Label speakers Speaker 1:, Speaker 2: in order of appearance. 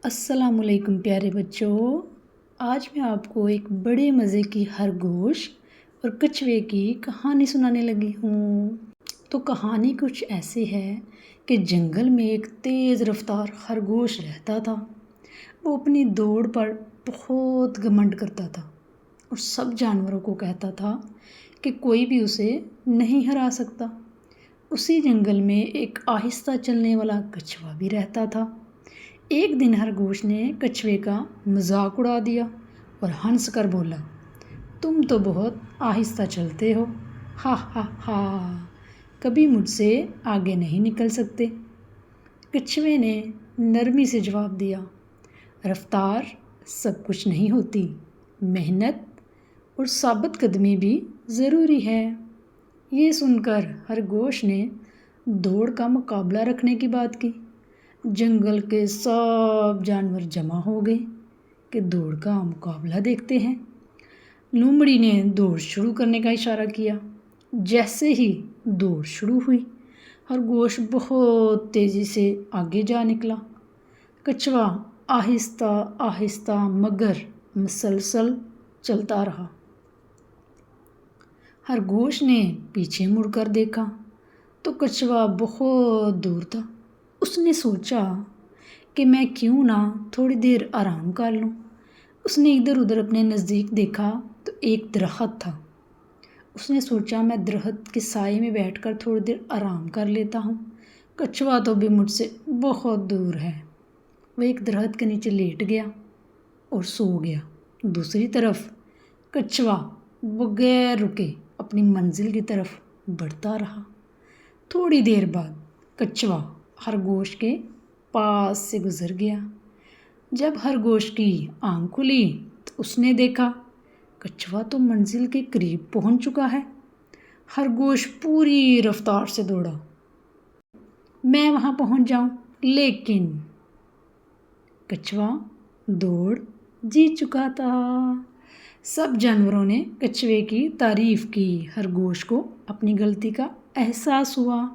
Speaker 1: السلام علیکم پیارے بچوں، آج میں آپ کو ایک بڑے مزے کی خرگوش اور کچھوے کی کہانی سنانے لگی ہوں۔ تو کہانی کچھ ایسی ہے کہ جنگل میں ایک تیز رفتار خرگوش رہتا تھا۔ وہ اپنی دوڑ پر بہت گھمنڈ کرتا تھا اور سب جانوروں کو کہتا تھا کہ کوئی بھی اسے نہیں ہرا سکتا۔ اسی جنگل میں ایک آہستہ چلنے والا کچھوا بھی رہتا تھا۔ ایک دن خرگوش نے کچھوے کا مذاق اڑا دیا اور ہنس کر بولا، تم تو بہت آہستہ چلتے ہو، ہا ہا ہا، کبھی مجھ سے آگے نہیں نکل سکتے۔ کچھوے نے نرمی سے جواب دیا، رفتار سب کچھ نہیں ہوتی، محنت اور ثابت قدمی بھی ضروری ہے۔ یہ سن کر خرگوش نے دوڑ کا مقابلہ رکھنے کی بات کی۔ جنگل کے سب جانور جمع ہو گئے کہ دوڑ کا مقابلہ دیکھتے ہیں۔ لومڑی نے دوڑ شروع کرنے کا اشارہ کیا۔ جیسے ہی دوڑ شروع ہوئی، خرگوش بہت تیزی سے آگے جا نکلا۔ کچھوا آہستہ آہستہ مگر مسلسل چلتا رہا۔ خرگوش نے پیچھے مڑ کر دیکھا تو کچھوا بہت دور تھا۔ اس نے سوچا کہ میں کیوں نہ تھوڑی دیر آرام کر لوں۔ اس نے ادھر ادھر اپنے نزدیک دیکھا تو ایک درخت تھا۔ اس نے سوچا میں درخت کے سائے میں بیٹھ کر تھوڑی دیر آرام کر لیتا ہوں، کچھوا تو بھی مجھ سے بہت دور ہے۔ وہ ایک درخت کے نیچے لیٹ گیا اور سو گیا۔ دوسری طرف کچھوا بغیر رکے اپنی منزل کی طرف بڑھتا رہا۔ تھوڑی دیر بعد کچھوا خرگوش کے پاس سے گزر گیا۔ جب خرگوش کی آنکھ کھلی تو اس نے دیکھا کچھوا تو منزل کے قریب پہنچ چکا ہے۔ خرگوش پوری رفتار سے دوڑا، میں وہاں پہنچ جاؤں، لیکن کچھوا دوڑ جیت چکا تھا۔ سب جانوروں نے کچھوے کی تعریف کی۔ خرگوش کو اپنی غلطی کا احساس ہوا۔